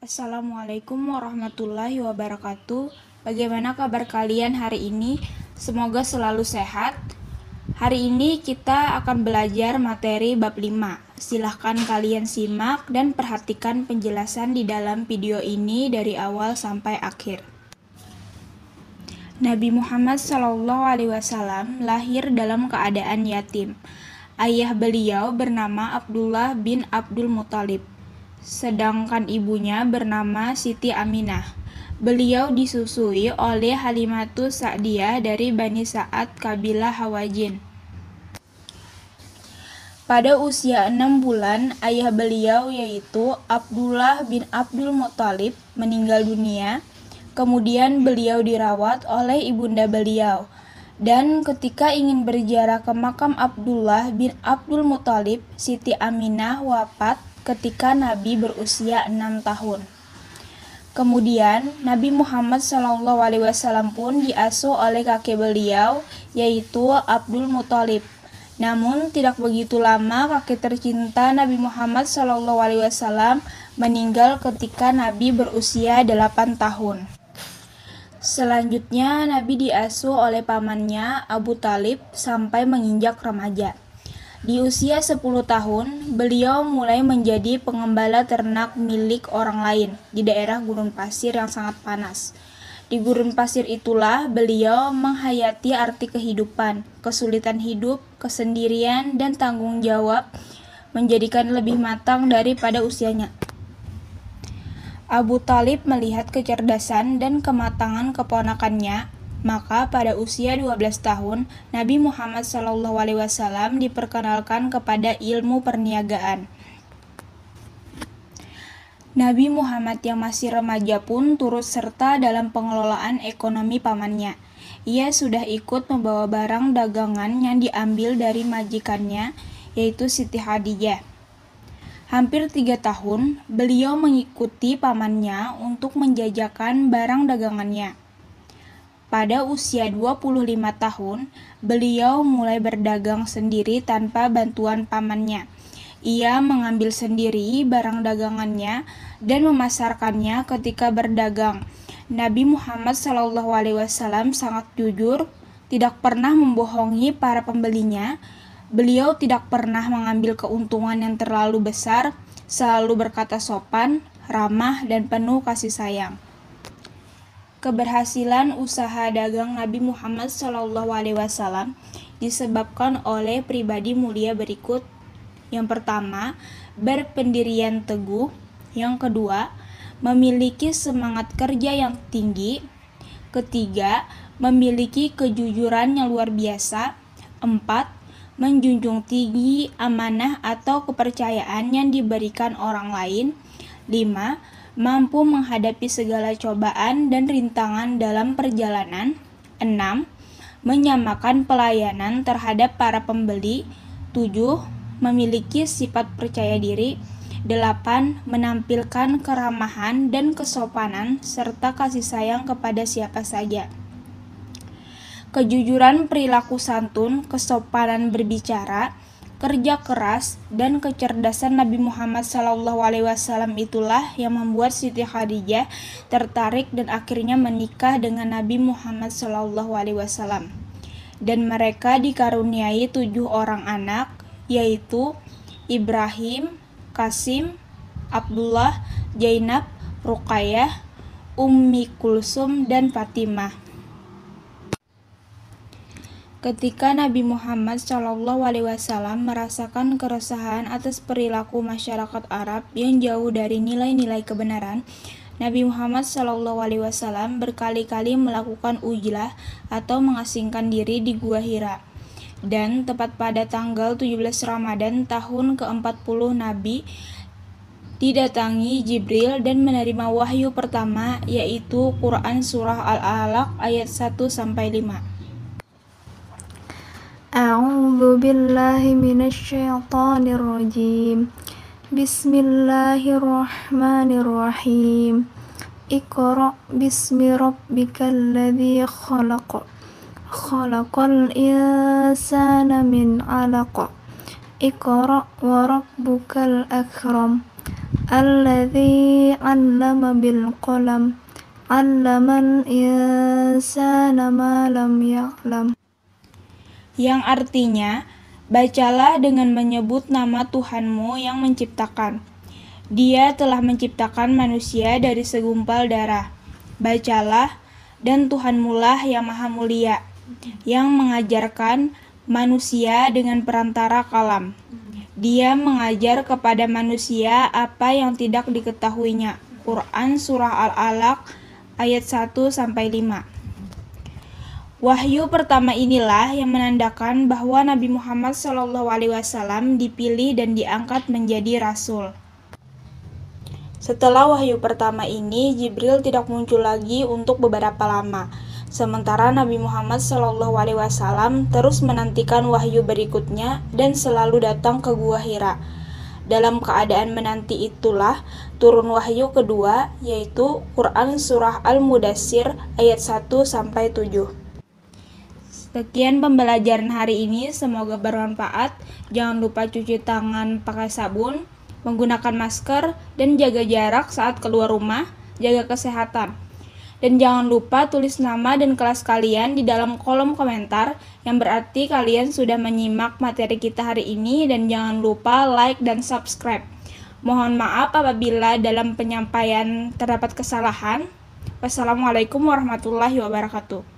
Assalamualaikum warahmatullahi wabarakatuh. Bagaimana kabar kalian hari ini? Semoga selalu sehat. Hari ini kita akan belajar materi bab 5. Silahkan kalian simak dan perhatikan penjelasan di dalam video ini dari awal sampai akhir. Nabi Muhammad SAW lahir dalam keadaan yatim. Ayah beliau bernama Abdullah bin Abdul Muthalib, sedangkan ibunya bernama Siti Aminah. Beliau disusui oleh Halimatus Sa'diyah dari Bani Sa'ad kabilah Hawazin. Pada usia 6 bulan, ayah beliau yaitu Abdullah bin Abdul Muthalib meninggal dunia. Kemudian beliau dirawat oleh ibunda beliau. Dan ketika ingin berziarah ke makam Abdullah bin Abdul Muthalib, Siti Aminah wafat ketika Nabi berusia 6 tahun. Kemudian Nabi Muhammad SAW pun diasuh oleh kakek beliau, yaitu Abdul Muthalib. Namun tidak begitu lama kakek tercinta Nabi Muhammad SAW meninggal ketika Nabi berusia 8 tahun. Selanjutnya Nabi diasuh oleh pamannya Abu Thalib sampai menginjak remaja. Di usia 10 tahun, beliau mulai menjadi pengembala ternak milik orang lain di daerah gurun pasir yang sangat panas. Di gurun pasir itulah beliau menghayati arti kehidupan, kesulitan hidup, kesendirian, dan tanggung jawab menjadikan lebih matang daripada usianya. Abu Thalib melihat kecerdasan dan kematangan keponakannya, maka pada usia 12 tahun, Nabi Muhammad SAW diperkenalkan kepada ilmu perniagaan. Nabi Muhammad yang masih remaja pun turut serta dalam pengelolaan ekonomi pamannya. Ia sudah ikut membawa barang dagangan yang diambil dari majikannya, yaitu Siti Khadijah. Hampir 3 tahun, beliau mengikuti pamannya untuk menjajakan barang dagangannya. Pada usia 25 tahun, beliau mulai berdagang sendiri tanpa bantuan pamannya. Ia mengambil sendiri barang dagangannya dan memasarkannya ketika berdagang. Nabi Muhammad SAW sangat jujur, tidak pernah membohongi para pembelinya. Beliau tidak pernah mengambil keuntungan yang terlalu besar, selalu berkata sopan, ramah, dan penuh kasih sayang. Keberhasilan usaha dagang Nabi Muhammad SAW disebabkan oleh pribadi mulia berikut. Yang pertama, berpendirian teguh. Yang kedua, memiliki semangat kerja yang tinggi. Ketiga, memiliki kejujuran yang luar biasa. 4. Menjunjung tinggi amanah atau kepercayaan yang diberikan orang lain. 5. Mampu menghadapi segala cobaan dan rintangan dalam perjalanan. 6. Menyamakan pelayanan terhadap para pembeli. 7. Memiliki sifat percaya diri. 8. Menampilkan keramahan dan kesopanan serta kasih sayang kepada siapa saja. Kejujuran perilaku santun, kesopanan berbicara, kerja keras, dan kecerdasan Nabi Muhammad SAW itulah yang membuat Siti Khadijah tertarik dan akhirnya menikah dengan Nabi Muhammad SAW. Dan mereka dikaruniai 7 orang anak, yaitu Ibrahim, Qasim, Abdullah, Zainab, Ruqayyah, Ummi Kulsum, dan Fatimah. Ketika Nabi Muhammad SAW merasakan keresahan atas perilaku masyarakat Arab yang jauh dari nilai-nilai kebenaran, Nabi Muhammad SAW berkali-kali melakukan ujlah atau mengasingkan diri di Gua Hira. Dan tepat pada tanggal 17 Ramadan tahun ke-40 Nabi didatangi Jibril dan menerima wahyu pertama, yaitu Quran Surah Al-Alaq ayat 1-5. أعوذ بالله من الشيطان الرجيم بسم الله الرحمن الرحيم اقرأ باسم ربك الذي خلق خلق الإنسان من علق اقرأ وربك الأكرم Alladzi 'allama bil qalam, 'allamal insana ma lam ya'lam. Yang artinya, bacalah dengan menyebut nama Tuhanmu yang menciptakan. Dia telah menciptakan manusia dari segumpal darah. Bacalah, dan Tuhanmulah yang maha mulia, yang mengajarkan manusia dengan perantara kalam. Dia mengajar kepada manusia apa yang tidak diketahuinya. Quran Surah Al-Alaq ayat 1-5. Wahyu pertama inilah yang menandakan bahwa Nabi Muhammad SAW dipilih dan diangkat menjadi rasul. Setelah wahyu pertama ini, Jibril tidak muncul lagi untuk beberapa lama. Sementara Nabi Muhammad SAW terus menantikan wahyu berikutnya dan selalu datang ke Gua Hira. Dalam keadaan menanti itulah turun wahyu kedua, yaitu Quran Surah Al-Mudassir ayat 1-7. Sekian pembelajaran hari ini, semoga bermanfaat. Jangan lupa cuci tangan pakai sabun, menggunakan masker, dan jaga jarak saat keluar rumah, jaga kesehatan. Dan jangan lupa tulis nama dan kelas kalian di dalam kolom komentar, yang berarti kalian sudah menyimak materi kita hari ini, dan jangan lupa like dan subscribe. Mohon maaf apabila dalam penyampaian terdapat kesalahan. Wassalamualaikum warahmatullahi wabarakatuh.